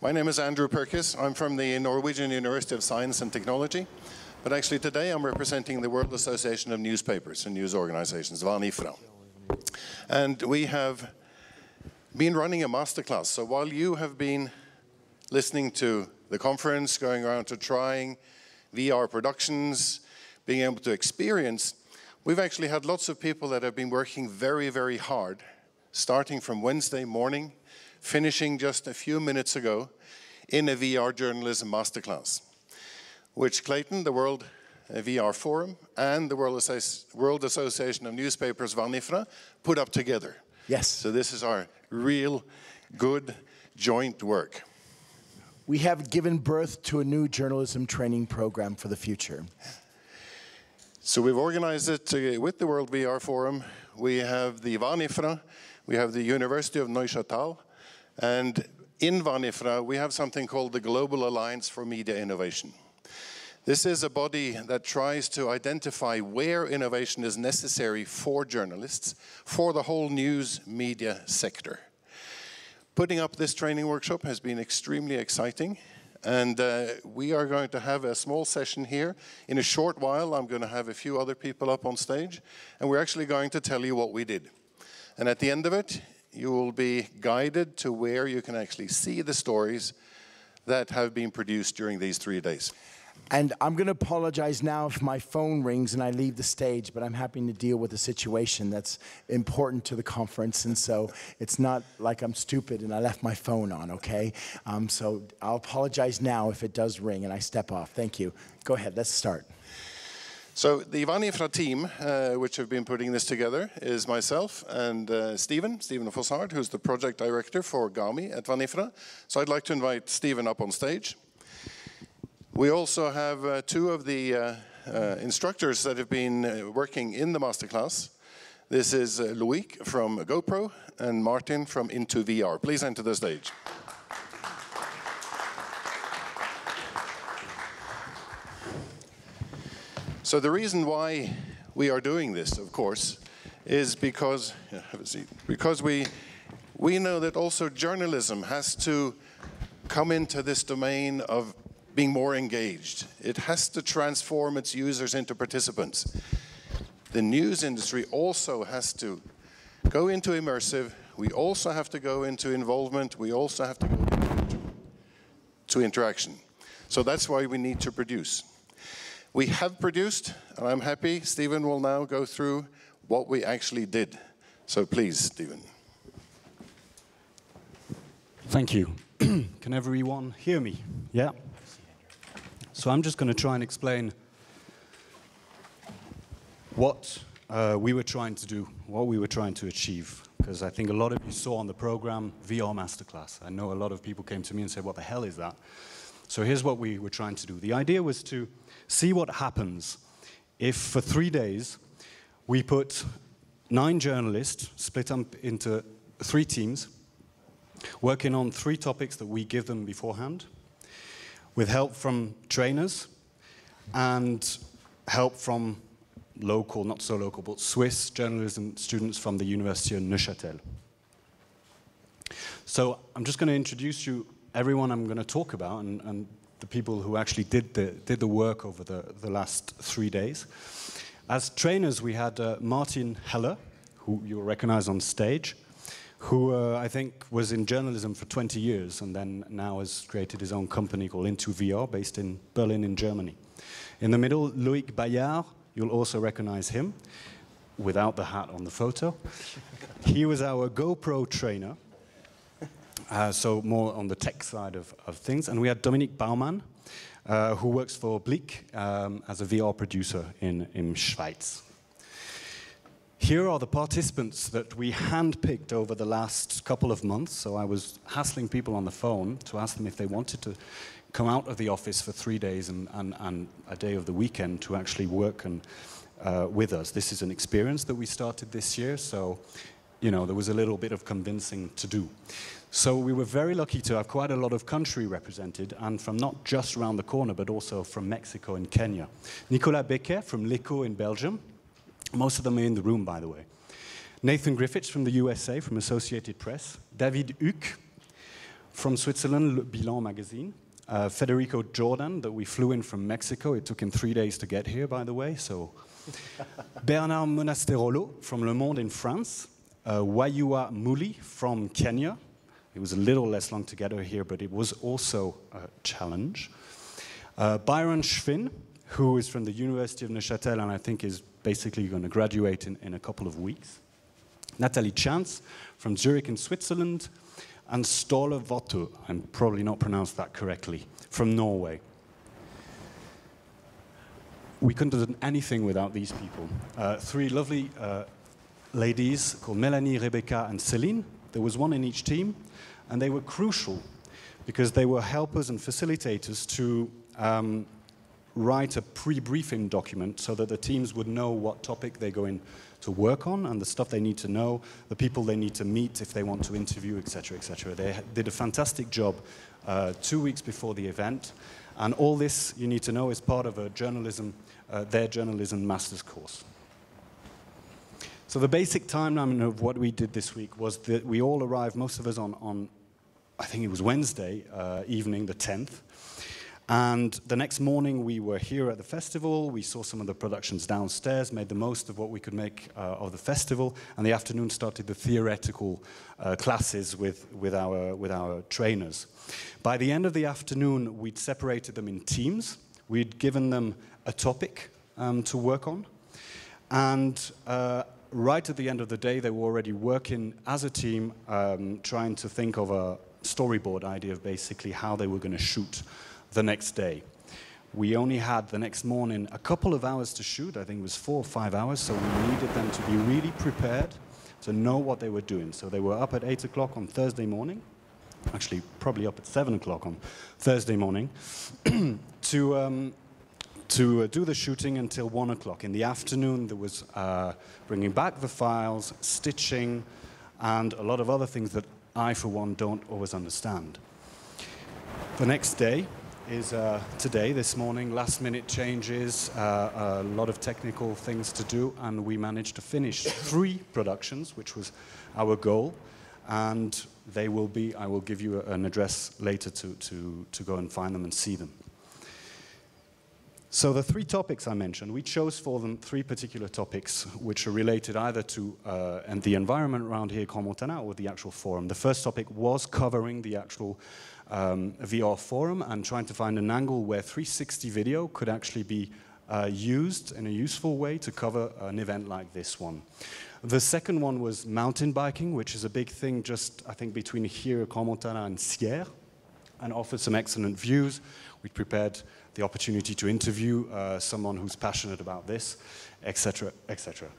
My name is Andrew Perkins. I'm from the Norwegian University of Science and Technology. But actually today I'm representing the World Association of Newspapers and News Organizations, WAN-IFRA. And we have been running a masterclass. So while you have been listening to the conference, going around to trying VR productions, being able to experience, we've actually had lots of people that have been working very, very hard, starting from Wednesday morning, finishing just a few minutes ago in a VR journalism masterclass, which Clayton, the World VR Forum, and the World Association of Newspapers, WAN-IFRA, put up together. Yes. So this is our real good joint work. We have given birth to a new journalism training program for the future. So we've organized it with the World VR Forum. We have the WAN-IFRA, we have the University of Neuchâtel, and in WAN-IFRA we have something called the Global Alliance for Media Innovation. This is a body that tries to identify where innovation is necessary for journalists, for the whole news media sector. Putting up this training workshop has been extremely exciting, and we are going to have a small session here. In a short while, I'm going to have a few other people up on stage, and we're actually going to tell you what we did. And at the end of it, you will be guided to where you can actually see the stories that have been produced during these 3 days. And I'm going to apologize now if my phone rings and I leave the stage, but I'm happy to deal with a situation that's important to the conference, and so it's not like I'm stupid and I left my phone on, okay? So I'll apologize now if it does ring and I step off. Thank you. Go ahead, let's start. So the WAN-IFRA team, which have been putting this together, is myself and Stephen Fozard, who's the project director for GAMI at WAN-IFRA. So I'd like to invite Stephen up on stage. We also have two of the instructors that have been working in the masterclass. This is Loic from GoPro and Martin from Into VR. Please enter the stage. So the reason why we are doing this, of course, is because, have a seat, because we know that also journalism has to come into this domain of being more engaged. It has to transform its users into participants. The news industry also has to go into immersive. We also have to go into involvement. We also have to go into interaction. So that's why we need to produce. We have produced, and I'm happy Stephen will now go through what we actually did. So please, Stephen. Thank you. Can everyone hear me? Yeah? So I'm just going to try and explain what we were trying to do, what we were trying to achieve. Because I think a lot of you saw on the program VR Masterclass. I know a lot of people came to me and said, what the hell is that? So here's what we were trying to do. The idea was to see what happens if for 3 days we put 9 journalists split up into 3 teams working on 3 topics that we give them beforehand, with help from trainers and help from local, not so local, but Swiss journalism students from the University of Neuchâtel. So I'm just going to introduce you everyone I'm going to talk about and the people who actually did the work over the last 3 days. As trainers, we had Martin Heller, who you'll recognize on stage, who I think was in journalism for 20 years and then now has created his own company called Into VR, based in Berlin in Germany. In the middle, Loic Balliard, you'll also recognize him, without the hat on the photo. He was our GoPro trainer, so more on the tech side of things. And we had Dominique Bauman, who works for Blick as a VR producer in Schweiz. Here are the participants that we handpicked over the last couple of months. So I was hassling people on the phone to ask them if they wanted to come out of the office for 3 days and a day of the weekend to actually work with us. This is an experience that we started this year, so there was a little bit of convincing to do. So we were very lucky to have quite a lot of country represented, and from not just around the corner, but also from Mexico and Kenya. Nicolas Becker from L'Echo in Belgium. Most of them are in the room, by the way. Nathan Griffiths from the USA, from Associated Press. David Huck, From Switzerland, Bilan magazine. Federico Jordan, that we flew in from Mexico. It took him 3 days to get here, by the way. So, Bernard Monasterolo from Le Monde in France. Wayua Muli from Kenya. It was a little less long to get her here, but it was also a challenge. Byron Schwinn, who is from the University of Neuchâtel and I think is basically going to graduate in a couple of weeks. Nathalie Chance from Zurich in Switzerland. And Ståle Votu, I'm probably not pronounced that correctly, from Norway. We couldn't have done anything without these people. 3 lovely ladies called Melanie, Rebecca, and Celine. There was one in each team, and they were crucial because they were helpers and facilitators to write a pre-briefing document so that the teams would know what topic they're going to work on and the stuff they need to know, the people they need to meet if they want to interview, etc., etc. They did a fantastic job 2 weeks before the event, and all this, you need to know, is part of a their journalism master's course. So the basic timeline of what we did this week was that we all arrived, most of us on I think it was Wednesday evening, the 10th. And the next morning we were here at the festival, we saw some of the productions downstairs, made the most of what we could make of the festival, and the afternoon started the theoretical classes with our trainers. By the end of the afternoon, we'd separated them in teams, we'd given them a topic to work on, and right at the end of the day, they were already working as a team, trying to think of a storyboard idea of basically how they were going to shoot the next day. We only had the next morning a couple of hours to shoot. I think it was 4 or 5 hours, so we needed them to be really prepared to know what they were doing. So they were up at 8 o'clock on Thursday morning, actually probably up at 7 o'clock on Thursday morning, to do the shooting until 1 o'clock. In the afternoon, there was bringing back the files, stitching, and a lot of other things that I, for one, don't always understand. The next day is today, this morning, last-minute changes, a lot of technical things to do, and we managed to finish 3 productions, which was our goal, and they will be, I will give you an address later to go and find them and see them. So the 3 topics I mentioned, we chose for them 3 particular topics which are related either to and the environment around here, Crans-Montana, or the actual forum. The first topic was covering the actual VR forum and trying to find an angle where 360 video could actually be used in a useful way to cover an event like this one. The second one was mountain biking, which is a big thing just, I think, between here, Crans-Montana, and Sierre, and offered some excellent views. We prepared the opportunity to interview someone who's passionate about this, etc., etc.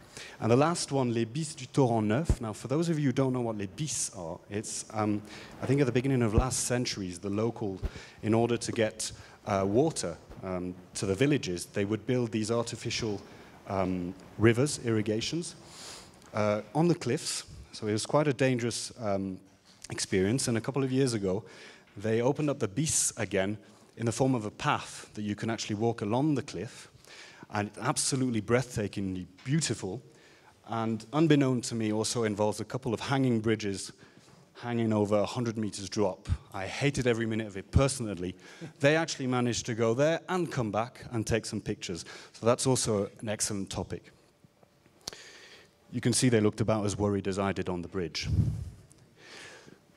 And the last one, Les Bis du Torrent Neuf. Now, for those of you who don't know what les bis are, it's, I think at the beginning of last centuries, the local, in order to get water to the villages, they would build these artificial rivers, irrigations, on the cliffs. So it was quite a dangerous experience. And a couple of years ago, they opened up the bis again in the form of a path that you can actually walk along the cliff, and it's absolutely breathtakingly beautiful, and unbeknown to me also involves a couple of hanging bridges hanging over 100 meters drop. I hated every minute of it personally. They actually managed to go there and come back and take some pictures, so that's also an excellent topic. You can see they looked about as worried as I did on the bridge.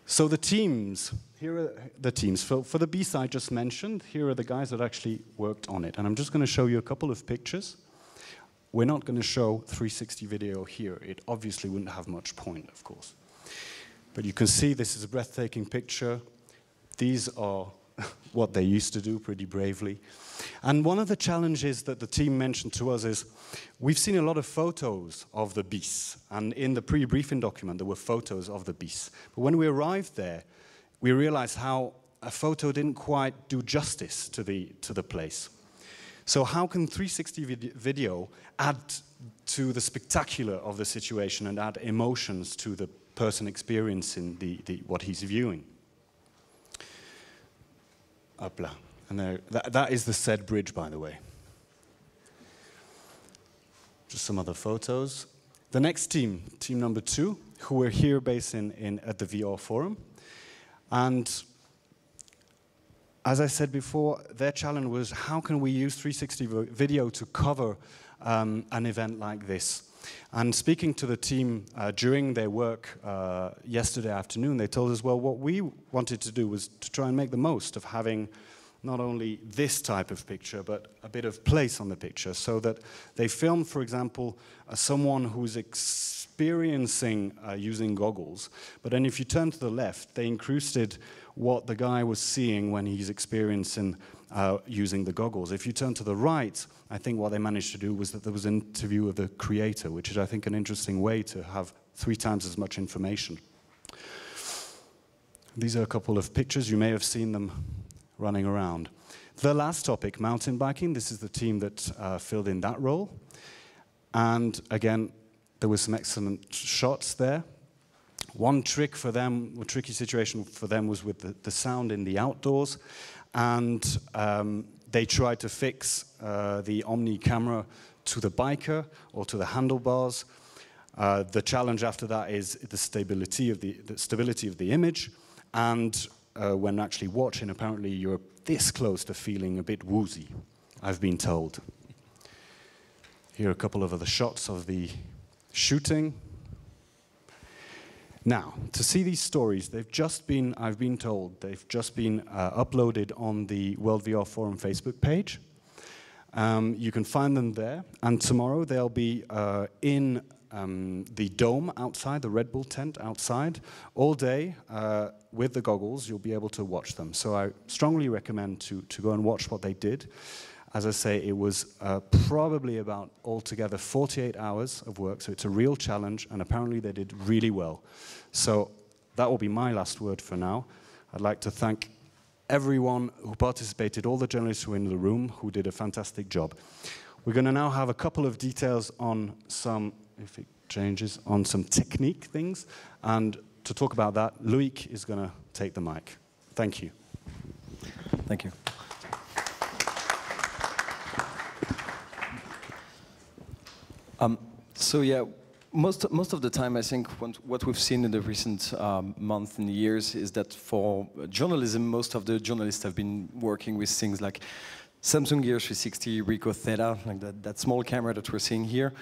So the teams, here are the teams. For the beast I just mentioned, here are the guys that actually worked on it. And I'm just going to show you a couple of pictures. We're not going to show 360 video here. It obviously wouldn't have much point, of course. But you can see this is a breathtaking picture. These are what they used to do pretty bravely. And one of the challenges that the team mentioned to us is, we've seen a lot of photos of the bis, and in the pre-briefing document there were photos of the bis. But when we arrived there, we realized how a photo didn't quite do justice to the place. So how can 360 video add to the spectacular of the situation and add emotions to the person experiencing what he's viewing? Hop là. And there, that is the said bridge, by the way. Just some other photos. The next team, team number 2, who were here based at the VR Forum. And as I said before, their challenge was how can we use 360 video to cover an event like this? And speaking to the team during their work yesterday afternoon, they told us, well, what we wanted to do was to try and make the most of having not only this type of picture, but a bit of place on the picture, so that they filmed, for example, someone who's experiencing using goggles, but then if you turn to the left, they incrusted what the guy was seeing when he's experiencing using the goggles. If you turn to the right, I think what they managed to do was that there was an interview of the creator, which is, I think, an interesting way to have 3 times as much information. These are a couple of pictures. You may have seen them running around. The last topic, mountain biking. This is the team that filled in that role. And again, there were some excellent shots there. One trick for them, a tricky situation for them was with the sound in the outdoors. And they tried to fix the Omni camera to the biker or to the handlebars. The challenge after that is the stability of the image. And when actually watching, apparently you're this close to feeling a bit woozy, I've been told. Here are a couple of other shots of the shooting. Now, to see these stories, they've just been, I've been told, they've just been uploaded on the World VR Forum Facebook page. You can find them there, and tomorrow they'll be in the dome outside, the Red Bull tent outside, all day with the goggles. You'll be able to watch them. So I strongly recommend to go and watch what they did. As I say, it was probably about altogether 48 hours of work, so it's a real challenge, and apparently they did really well. So that will be my last word for now. I'd like to thank everyone who participated, all the journalists who were in the room, who did a fantastic job. We're going to now have a couple of details on some, if it changes, on some technique things, and to talk about that, Loic is going to take the mic. Thank you. Thank you. So yeah, most of the time I think what we've seen in the recent months and years is that for journalism, most of the journalists have been working with things like Samsung Gear 360, Ricoh Theta, like that small camera that we're seeing here.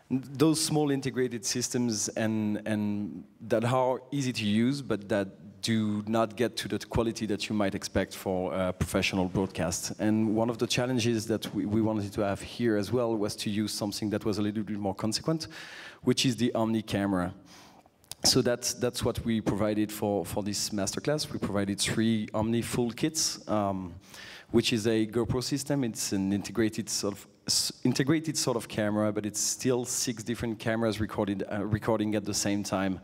Those small integrated systems and that are easy to use, but that do not get to the quality that you might expect for a professional broadcast. And one of the challenges that we wanted to have here as well was to use something that was a little bit more consequent, which is the Omni camera. So that's what we provided for this masterclass. We provided 3 Omni full kits, which is a GoPro system. It's an integrated sort of camera, but it's still 6 different cameras recording at the same time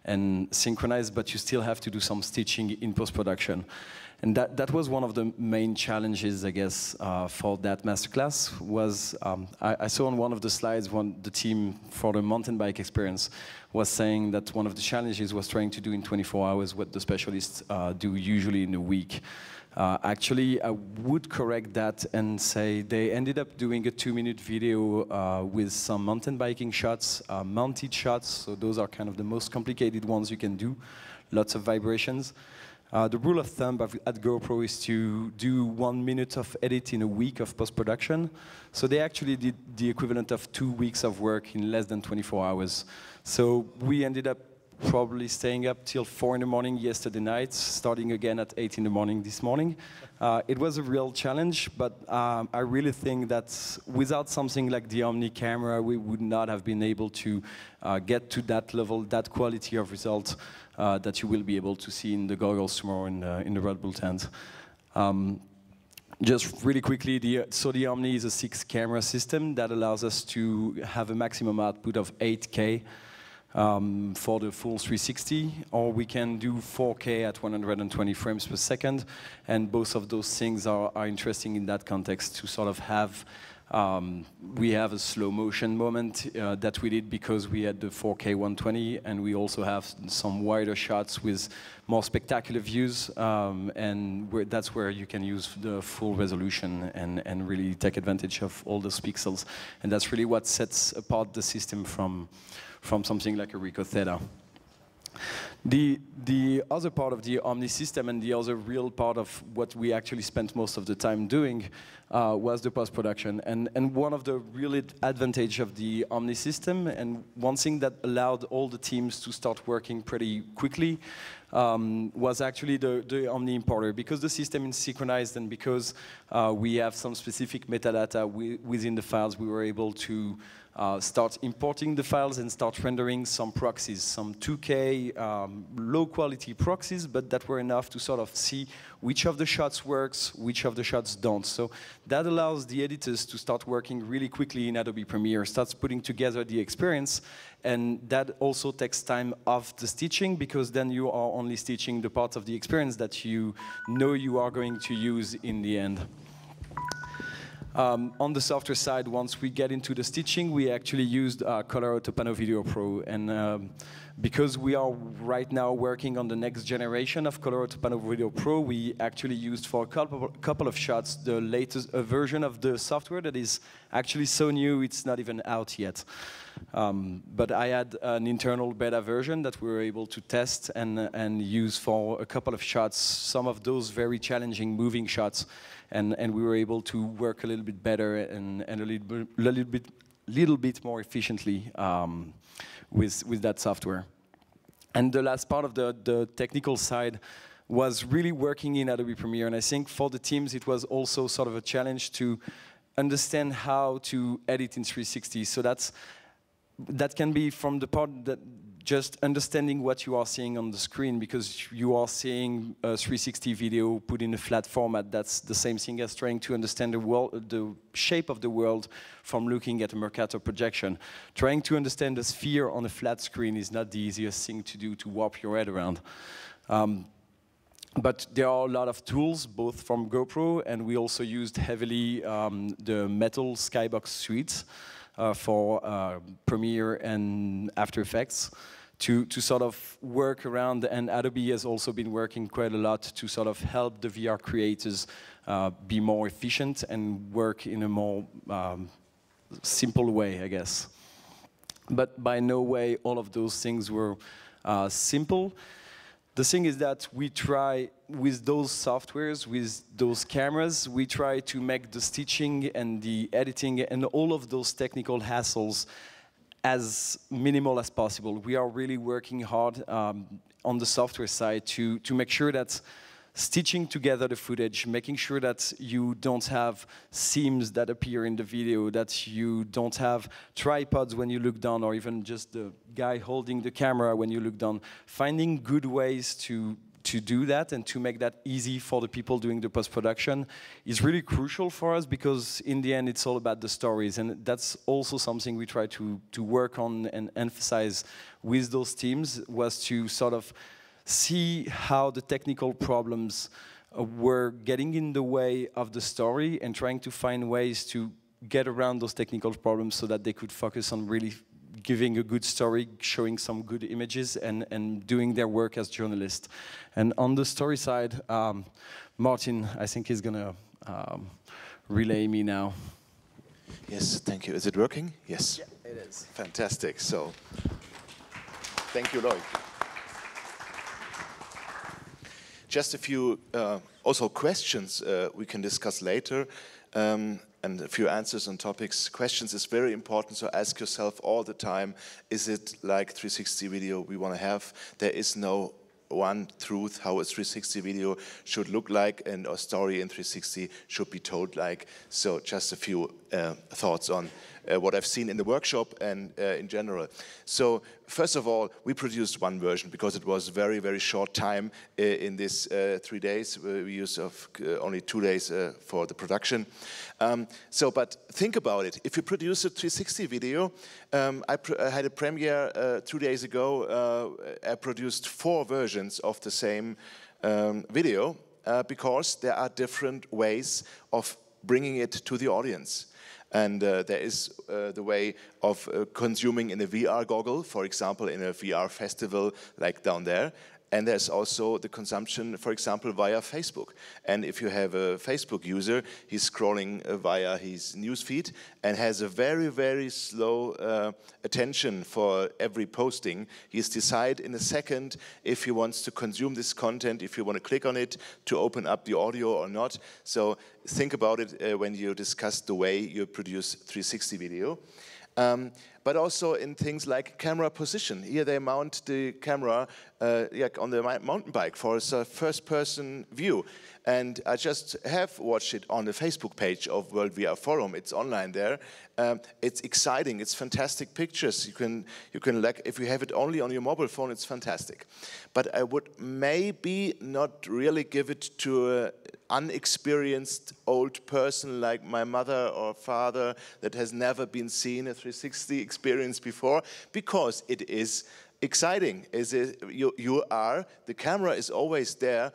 and synchronized, but you still have to do some stitching in post-production. And that was one of the main challenges, I guess, for that masterclass. Was I saw on one of the slides, the team for the mountain bike experience was saying that one of the challenges was trying to do in 24 hours what the specialists do usually in a week. Actually, I would correct that and say they ended up doing a 2-minute video with some mountain biking shots, mounted shots, so those are kind of the most complicated ones you can do, lots of vibrations. The rule of thumb at GoPro is to do 1 minute of edit in a week of post-production, so they actually did the equivalent of 2 weeks of work in less than 24 hours. So we ended up probably staying up till 4 in the morning yesterday night, starting again at 8 in the morning this morning. It was a real challenge, but I really think that without something like the Omni camera, we would not have been able to get to that level, that quality of result that you will be able to see in the goggles tomorrow in the Red Bull tent. Just really quickly, the Omni is a 6-camera system that allows us to have a maximum output of 8K. For the full 360, or we can do 4K at 120 frames per second, and both of those things are interesting in that context to sort of have, we have a slow motion moment that we did because we had the 4K 120, and we also have some wider shots with more spectacular views, and that's where you can use the full resolution and really take advantage of all those pixels, and that's really what sets apart the system from something like a Ricoh Theta. The other part of the Omni system and the other real part of what we actually spent most of the time doing was the post-production. And one of the real advantage of the Omni system, and one thing that allowed all the teams to start working pretty quickly, was actually the Omni importer. Because the system is synchronized and because we have some specific metadata within the files, we were able to start importing the files and start rendering some proxies, some 2K low quality proxies, but that were enough to sort of see which of the shots works, which of the shots don't. So that allows the editors to start working really quickly in Adobe Premiere, starts putting together the experience, and that also takes time off the stitching, because then you are only stitching the parts of the experience that you know you are going to use in the end. On the software side, once we get into the stitching, we actually used Color Auto Pano Video Pro. And because we are right now working on the next generation of Color Auto Pano Video Pro, we actually used for a couple of shots the latest version of the software that is actually so new it's not even out yet. But I had an internal beta version that we were able to test and use for a couple of shots, some of those very challenging moving shots. And we were able to work a little bit better and a little bit more efficiently with that software. And the last part of the technical side was really working in Adobe Premiere. And I think for the teams, it was also sort of a challenge to understand how to edit in 360. So that can be from the part that just understanding what you are seeing on the screen, because you are seeing a 360 video put in a flat format. That's the same thing as trying to understand the shape of the world from looking at a Mercator projection. Trying to understand the sphere on a flat screen is not the easiest thing to do to warp your head around. But there are a lot of tools, both from GoPro, and we also used heavily the Metal Skybox suite for Premiere and After Effects to sort of work around, and Adobe has also been working quite a lot to sort of help the VR creators be more efficient and work in a more simple way, I guess. But by no way all of those things were simple. The thing is that we try, with those softwares, with those cameras, we try to make the stitching and the editing and all of those technical hassles as minimal as possible. We are really working hard on the software side to make sure that stitching together the footage, making sure that you don't have seams that appear in the video, that you don't have tripods when you look down, or even just the guy holding the camera when you look down. Finding good ways to do that and to make that easy for the people doing the post-production is really crucial for us, because in the end it's all about the stories, and that's also something we try to work on and emphasize with those teams, was to sort of see how the technical problems were getting in the way of the story, and trying to find ways to get around those technical problems so that they could focus on really giving a good story, showing some good images, and doing their work as journalists. And on the story side, Martin, I think, is going to relay me now. Yes, thank you. Is it working? Yes. Yeah, it is. Fantastic. So, thank you, Loic. Just a few also questions we can discuss later. And a few answers on topics. Questions is very important, so ask yourself all the time, is it like 360 video we want to have? There is no one truth how a 360 video should look like, and a story in 360 should be told like. So just a few thoughts on what I've seen in the workshop and in general. So first of all, we produced one version because it was very, very short time in this 3 days. We used only 2 days for the production. But think about it. If you produce a 360 video, I had a premiere 2 days ago. I produced 4 versions of the same video because there are different ways of bringing it to the audience. And there is the way of consuming in a VR goggle, for example, in a VR festival like down there. And there's also the consumption, for example, via Facebook. And if you have a Facebook user, he's scrolling via his newsfeed and has a very, very slow attention for every posting. He's decided in a second if he wants to consume this content, if you want to click on it to open up the audio or not. So think about it when you discuss the way you produce 360 video. But also in things like camera position. Here they mount the camera on the mountain bike for a first-person view. And I just have watched it on the Facebook page of World VR Forum. It's online there. It's exciting. It's fantastic pictures. You can like, if you have it only on your mobile phone, it's fantastic. But I would maybe not really give it to an unexperienced old person like my mother or father that has never been seen a 360 experience before, because it is exciting. The camera is always there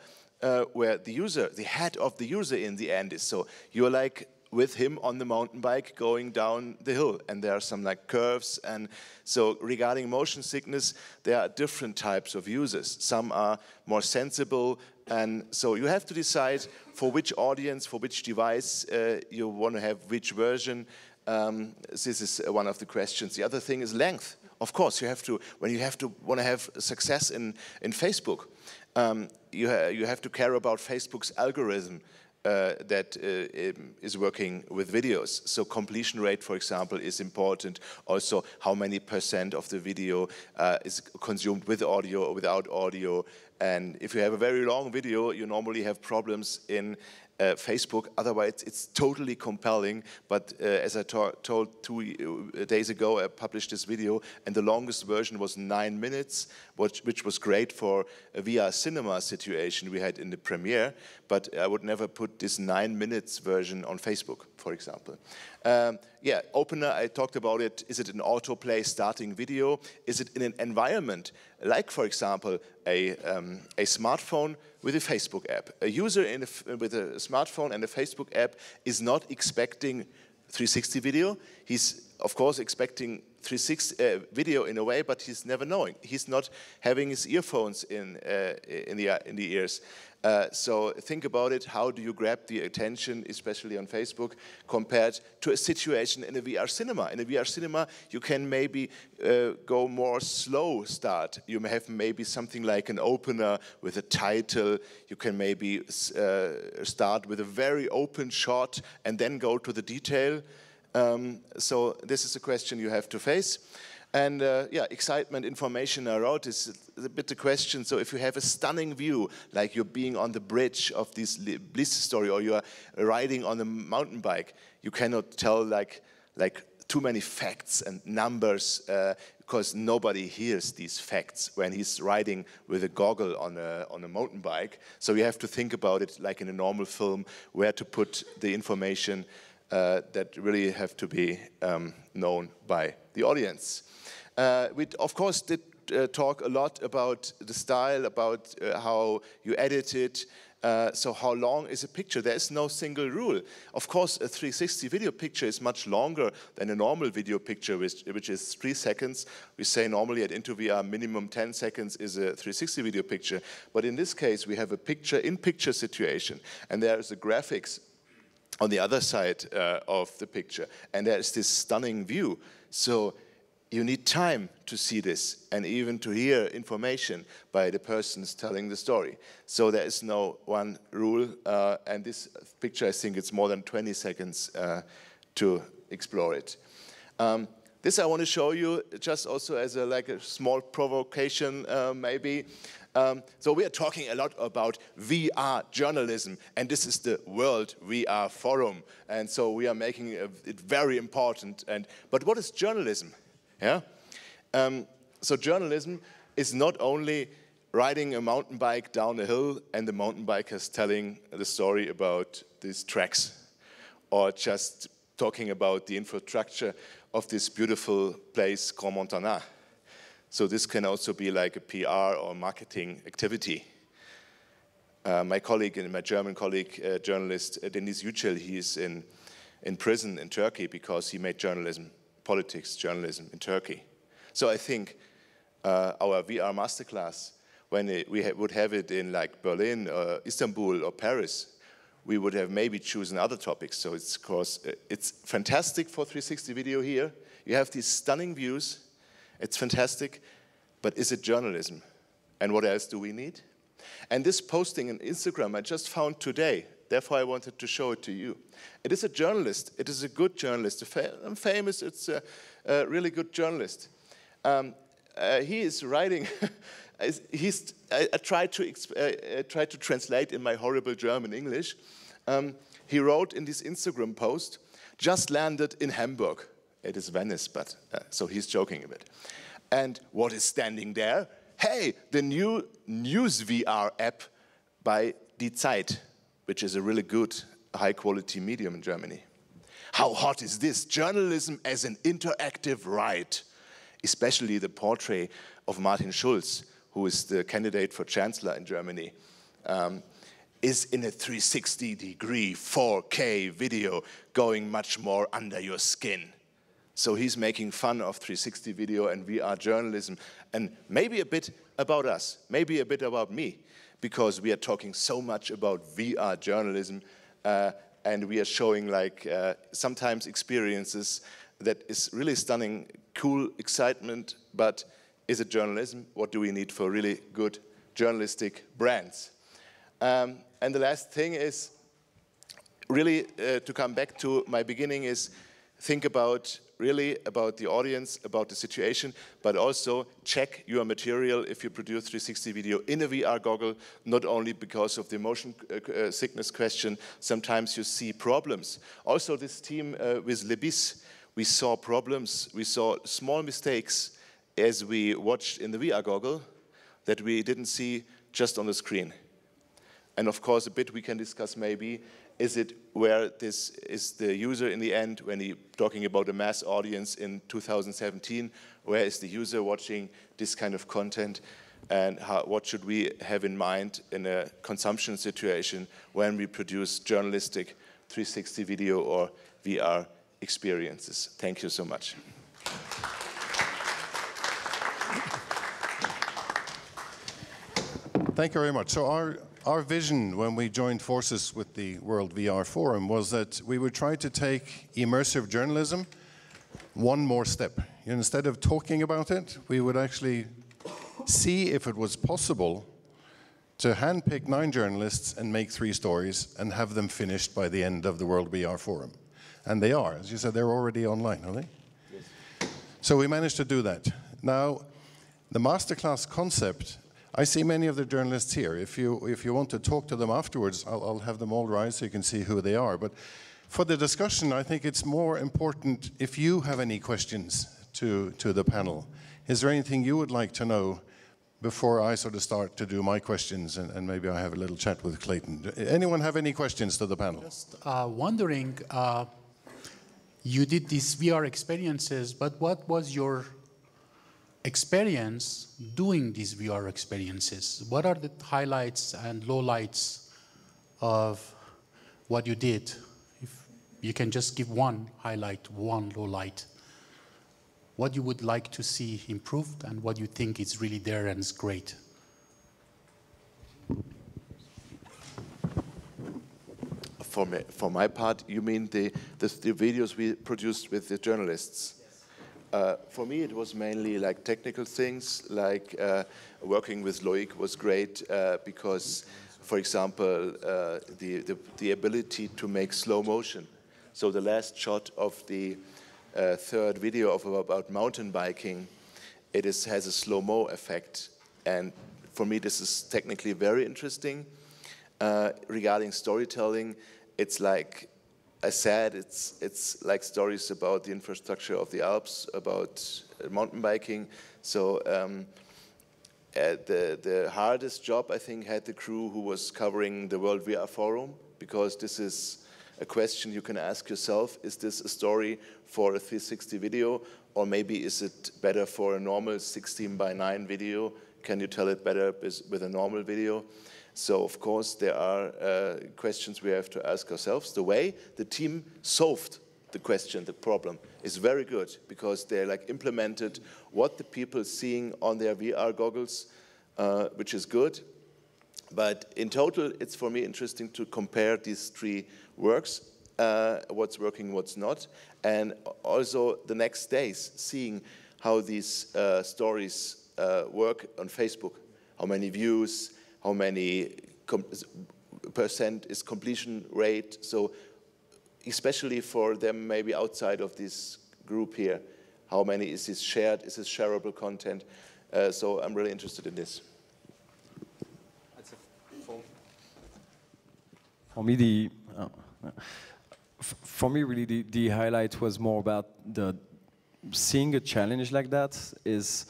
where the user, the head of the user in the end is. So you're like with him on the mountain bike going down the hill, and there are some like curves. And so regarding motion sickness, there are different types of users. Some are more sensible, and so you have to decide for which audience, for which device you want to have which version. This is one of the questions. The other thing is length. Of course, you have to, when you want to have success in Facebook, you have to care about Facebook's algorithm that is working with videos. So completion rate, for example, is important. Also, how many % of the video is consumed with audio or without audio. And if you have a very long video, you normally have problems in Facebook. Otherwise, it's totally compelling. But as I told 2 days ago, I published this video, and the longest version was 9 minutes, which was great for a VR cinema situation we had in the premiere. But I would never put this 9 minutes version on Facebook, for example. Yeah, opener, I talked about it. Is it an autoplay starting video? Is it in an environment like, for example, a smartphone with a Facebook app? A user with a smartphone and a Facebook app is not expecting 360 video. He's, of course, expecting 360 video in a way, but he's never knowing. He's not having his earphones in the ears. So think about it. How do you grab the attention, especially on Facebook, compared to a situation in a VR cinema? In a VR cinema, you can maybe go more slow start. You may have maybe something like an opener with a title. You can maybe start with a very open shot and then go to the detail. So this is a question you have to face. And yeah, excitement, information I wrote is a bit the question. So if you have a stunning view, like you're being on the bridge of this Bliss story, or you're riding on a mountain bike, you cannot tell like too many facts and numbers because nobody hears these facts when he's riding with a goggle on a mountain bike. So you have to think about it like in a normal film, where to put the information that really have to be known by the audience. We, of course, did talk a lot about the style, about how you edit it. So how long is a picture? There is no single rule. Of course, a 360 video picture is much longer than a normal video picture, which is 3 seconds. We say normally at IntoVR minimum 10 seconds is a 360 video picture. But in this case, we have a picture-in-picture situation. And there is the graphics on the other side of the picture. And there is this stunning view. So you need time to see this and even to hear information by the persons telling the story. So there is no one rule. And this picture, I think it's more than 20 seconds to explore it. This I want to show you just also as a small provocation, maybe. So we are talking a lot about VR journalism, and this is the World VR Forum. And so we are making it very important. But what is journalism? Yeah. So journalism is not only riding a mountain bike down a hill and the mountain bikers telling the story about these tracks, or just talking about the infrastructure of this beautiful place, Grand Montana. So this can also be like a PR or marketing activity. My German colleague, journalist Deniz Yücel, he is in prison in Turkey because he made journalism, politics journalism in Turkey. So I think our VR masterclass when we would have it in like Berlin or Istanbul or Paris, we would have maybe chosen other topics. So it's, of course, it's fantastic for 360 video here. You have these stunning views. It's fantastic. But is it journalism? And what else do we need? And this posting on Instagram I just found today. Therefore, I wanted to show it to you. It is a journalist. It is a good journalist. Famous. It's a really good journalist. He is writing. I tried to translate in my horrible German English. He wrote in this Instagram post, "Just landed in Hamburg." It is Venice, but so he's joking a bit. And what is standing there? Hey, the new news VR app by Die Zeit, which is a really good, high-quality medium in Germany. How hot is this? Journalism as an interactive right. Especially the portrait of Martin Schulz, who is the candidate for chancellor in Germany, is in a 360-degree 4K video going much more under your skin. So he's making fun of 360 video and VR journalism, and maybe a bit about us, maybe a bit about me, because we are talking so much about VR journalism, and we are showing like sometimes experiences that is really stunning, cool, excitement, but is it journalism? What do we need for really good journalistic brands? And the last thing is really to come back to my beginning is think about really about the audience, about the situation, but also check your material if you produce 360 video in a VR goggle, not only because of the motion sickness question, sometimes you see problems. Also this team with Lebis, we saw problems, we saw small mistakes as we watched in the VR goggle that we didn't see just on the screen. And of course a bit we can discuss maybe, is it where this is the user in the end, when he's talking about a mass audience in 2017, where is the user watching this kind of content, and what should we have in mind in a consumption situation when we produce journalistic 360 video or VR experiences. Thank you so much. Thank you very much. So our vision when we joined forces with the World VR Forum was that we would try to take immersive journalism one more step. Instead of talking about it, we would actually see if it was possible to handpick 9 journalists and make 3 stories and have them finished by the end of the World VR Forum. And they are. As you said, they're already online, are they? Yes. So we managed to do that. Now, the masterclass concept, I see many of the journalists here. If you want to talk to them afterwards, I'll have them all rise so you can see who they are. But for the discussion, I think it's more important if you have any questions to the panel. Is there anything you would like to know before I sort of start to do my questions and maybe I have a little chat with Clayton? Anyone have any questions to the panel? Just wondering, you did these VR experiences, but what was your experience doing these VR experiences? What are the highlights and lowlights of what you did? If you can just give one highlight, one lowlight, what you would like to see improved and what you think is really there and is great. For my part, you mean the videos we produced with the journalists? For me, it was mainly like technical things, like working with Loic was great because, for example, the ability to make slow motion. So the last shot of the third video about mountain biking, it has a slow-mo effect. And for me, this is technically very interesting. Regarding storytelling, it's like I said, it's like stories about the infrastructure of the Alps, about mountain biking. So the hardest job, I think, had the crew who was covering the World VR Forum, because this is a question you can ask yourself. Is this a story for a 360 video, or maybe is it better for a normal 16:9 video? Can you tell it better with a normal video? So, of course, there are questions we have to ask ourselves. The way the team solved the question, the problem, is very good, because they like implemented what the people seeing on their VR goggles which is good. But in total, it's for me interesting to compare these three works, what's working, what's not, and also the next days, seeing how these stories work on Facebook, how many views, how many percent is completion rate, so especially for them maybe outside of this group here, how many is this shared, is this shareable content, so I'm really interested in this. For me, really, the highlight was more about seeing a challenge like that is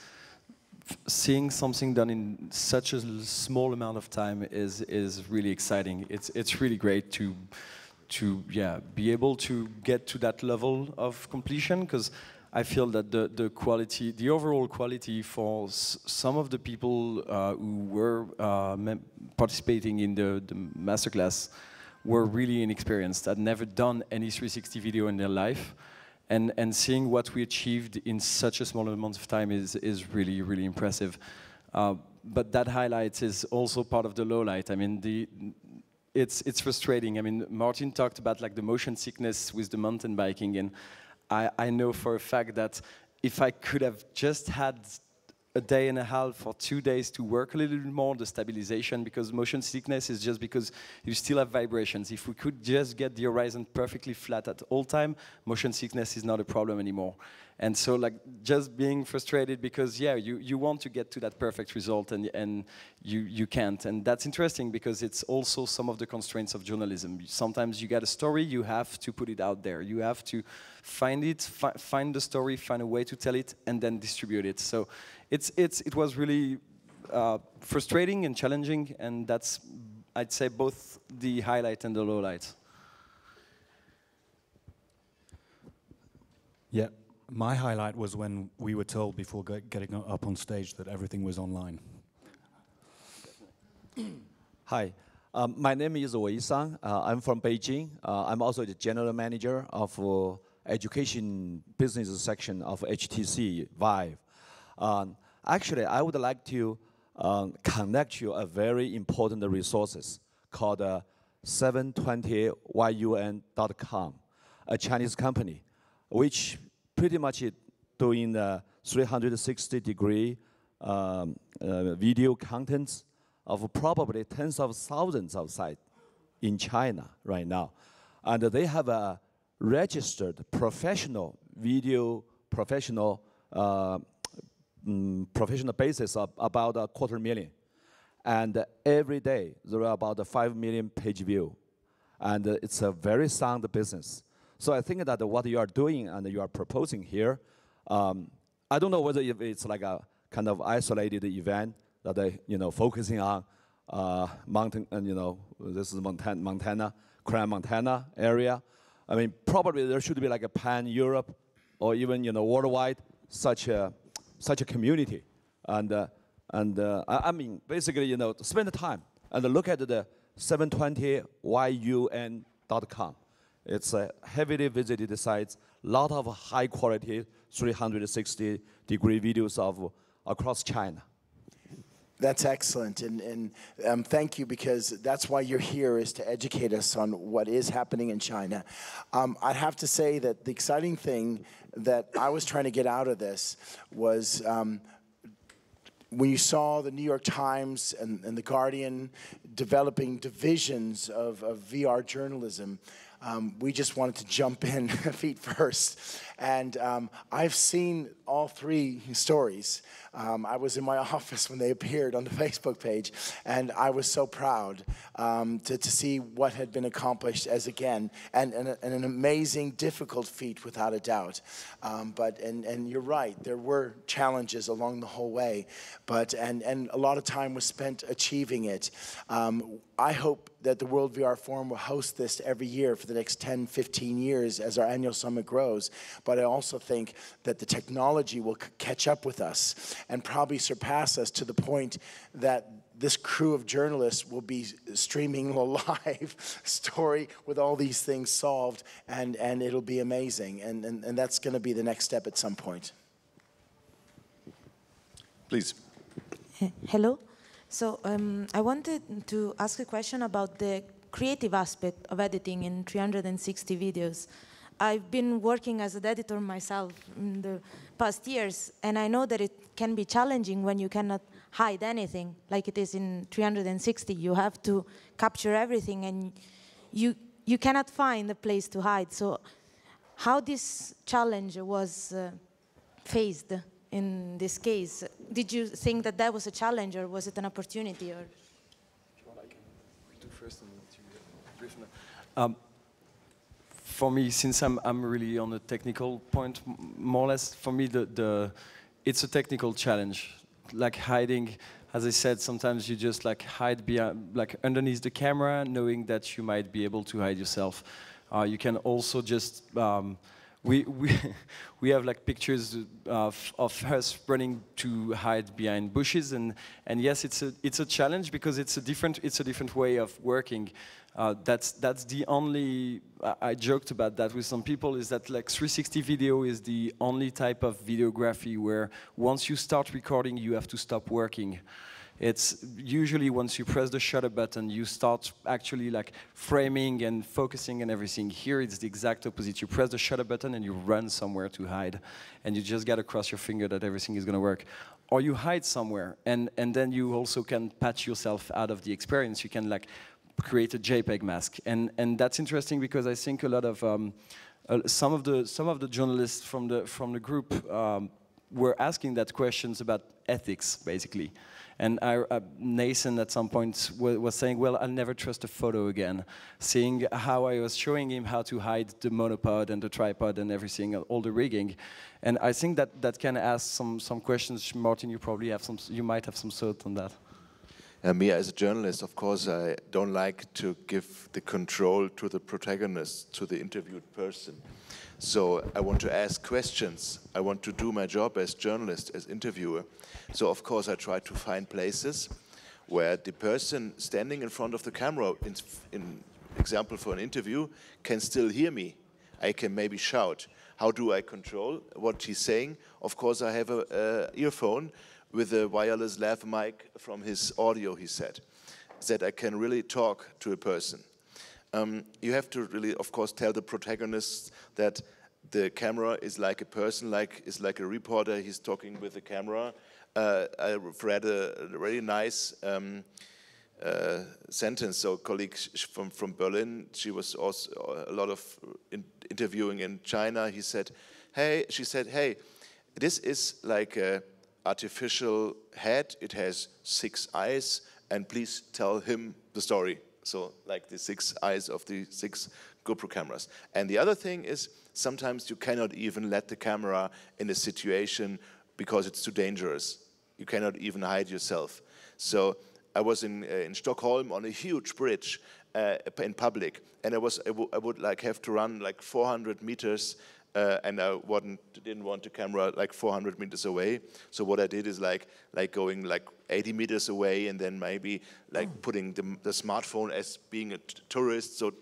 seeing something done in such a small amount of time is really exciting. It's really great to be able to get to that level of completion, because I feel that the quality, the overall quality for some of the people who were participating in the masterclass were really inexperienced, had never done any 360 video in their life, and seeing what we achieved in such a small amount of time is really, really impressive. But that highlight is also part of the low light. I mean, it's frustrating. I mean, Martin talked about like the motion sickness with the mountain biking, and I know for a fact that if I could have just had a day and a half or 2 days to work a little bit more on the stabilization, because motion sickness is just because you still have vibrations. If we could just get the horizon perfectly flat at all time, motion sickness is not a problem anymore. And so like just being frustrated because you want to get to that perfect result and you can't. And that's interesting because it's also some of the constraints of journalism. Sometimes you get a story, you have to put it out there. You have to find it, find the story, find a way to tell it, and then distribute it. So it was really frustrating and challenging, and that's, I'd say, both the highlight and the low light. Yeah. My highlight was when we were told before getting up on stage that everything was online. Hi, my name is Wei Sang. I'm from Beijing. I'm also the general manager of education business section of HTC Vive. Actually, I would like to connect you a very important resources called 720yun.com, a Chinese company, which pretty much doing the 360-degree video contents of probably tens of thousands of sites in China right now. And they have a registered professional video, professional basis of about 250,000. And every day there are about 5 million page view. And it's a very sound business. So I think that what you are doing and you are proposing here, I don't know whether if it's like a kind of isolated event that focusing on mountain, and this is Montana, Crane, Montana area. I mean, probably there should be like a pan-Europe or even worldwide such a community. And I mean, basically spend the time and look at the 720yun.com. It's a heavily visited site, a lot of high quality 360-degree videos of across China. That's excellent, and thank you, because that's why you're here, is to educate us on what is happening in China. I'd have to say that the exciting thing that I was trying to get out of this was when you saw the New York Times and the Guardian developing divisions of VR journalism, we just wanted to jump in feet first. And I've seen all three stories. I was in my office when they appeared on the Facebook page, and I was so proud to see what had been accomplished as, again, and an amazing, difficult feat without a doubt. And you're right, there were challenges along the whole way, and a lot of time was spent achieving it. I hope that the World VR Forum will host this every year for the next 10, 15 years as our annual summit grows. But I also think that the technology will catch up with us and probably surpass us to the point that this crew of journalists will be streaming a live story with all these things solved, and it'll be amazing. And that's going to be the next step at some point. Please. Hello. So I wanted to ask a question about the creative aspect of editing in 360 videos. I've been working as an editor myself in the past years, and I know that it can be challenging when you cannot hide anything, like it is in 360. You have to capture everything, and you cannot find a place to hide. So how this challenge was faced in this case? Did you think that that was a challenge, or was it an opportunity? Or I can do first and brief. For me, since I'm really on the technical point, more or less, for me, it's a technical challenge. Like hiding, as I said, sometimes you just like hide behind, like underneath the camera, knowing that you might be able to hide yourself. You can also just we have like pictures of us running to hide behind bushes, and yes, it's a challenge because it's a different way of working. That's the only, I joked about that with some people, is that like 360 video is the only type of videography where once you start recording, you have to stop working. It's usually once you press the shutter button, you start actually like framing and focusing and everything. Here it's the exact opposite. You press the shutter button and you run somewhere to hide, and you just gotta cross your finger that everything is gonna work. Or you hide somewhere, and then you also can patch yourself out of the experience. You can like create a JPEG mask, and that's interesting because I think a lot of some of the journalists from the group were asking that questions about ethics, basically. And Nathan at some point was saying, well, I'll never trust a photo again. Seeing how I was showing him how to hide the monopod and the tripod and everything, all the rigging. And I think that can ask some questions. Martin, you might have some thoughts on that. Me as a journalist, of course, I don't like to give the control to the protagonist, to the interviewed person. So I want to ask questions. I want to do my job as journalist, as interviewer. So of course I try to find places where the person standing in front of the camera, in example for an interview, can still hear me. I can maybe shout. How do I control what he's saying? Of course I have an earphone with a wireless lav mic from his audio, he said, that I can really talk to a person. You have to really, of course, tell the protagonist that the camera is like a person, is like a reporter. He's talking with the camera. I've read a really nice sentence. So, a colleague from Berlin, she was also a lot of interviewing in China. She said, "Hey, this is like a artificial head. It has 6 eyes, and please tell him the story." So like the 6 eyes of the 6 GoPro cameras. And the other thing is, sometimes you cannot even let the camera in a situation because it's too dangerous. You cannot even hide yourself. So I was in Stockholm on a huge bridge in public, and I would like have to run like 400 meters, and I didn't want the camera like 400 meters away. So what I did is like going like 80 meters away, and then maybe like putting the smartphone as being a tourist, so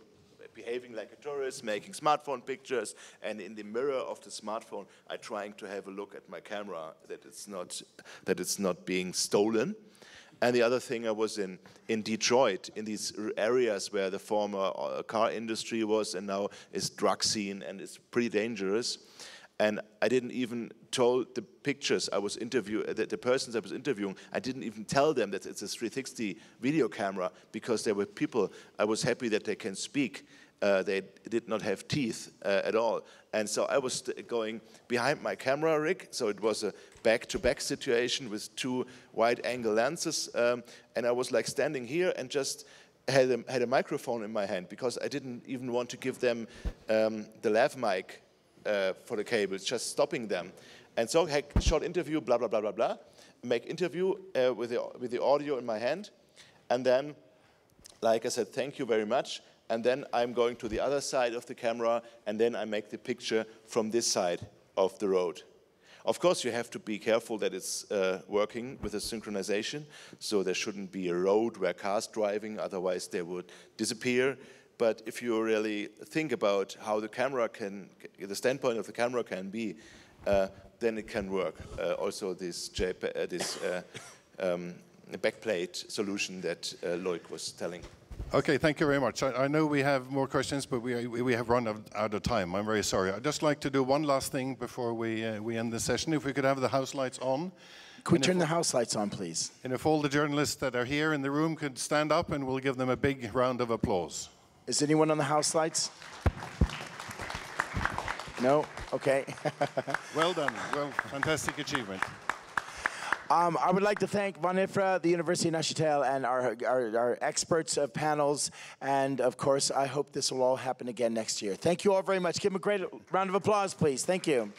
behaving like a tourist, making smartphone pictures, and in the mirror of the smartphone, I trying to have a look at my camera that it's not being stolen. And the other thing, I was in Detroit, in these areas where the former car industry was, and now is drug scene, and it's pretty dangerous. And I didn't even tell the pictures I was the persons I was interviewing, I didn't even tell them that it's a 360 video camera, because there were people, I was happy that they can speak. They did not have teeth at all. And so I was going behind my camera rig, so it was a back-to-back situation with 2 wide-angle lenses, and I was like standing here and just had a microphone in my hand, because I didn't even want to give them the lav mic for the cables, just stopping them. And so I short interview, blah, blah, blah, blah, blah, make interview with the audio in my hand, and then, like I said, thank you very much. And then I'm going to the other side of the camera, and then I make the picture from this side of the road. Of course, you have to be careful that it's working with the synchronization, so there shouldn't be a road where cars driving, otherwise they would disappear. But if you really think about how the camera the standpoint of the camera can be, then it can work. Also, this backplate solution that Loic was telling. Okay, thank you very much. I know we have more questions, but we have run out of time. I'm very sorry. I'd just like to do one last thing before we end the session. If we could have the house lights on. Could we turn the house lights on, please? And if all the journalists that are here in the room could stand up, and we'll give them a big round of applause. Is anyone on the house lights? No? Okay. Well done. Well, fantastic achievement. I would like to thank WAN-IFRA, the University of Neuchâtel, and our experts of panels. And of course, I hope this will all happen again next year. Thank you all very much. Give them a great round of applause, please. Thank you.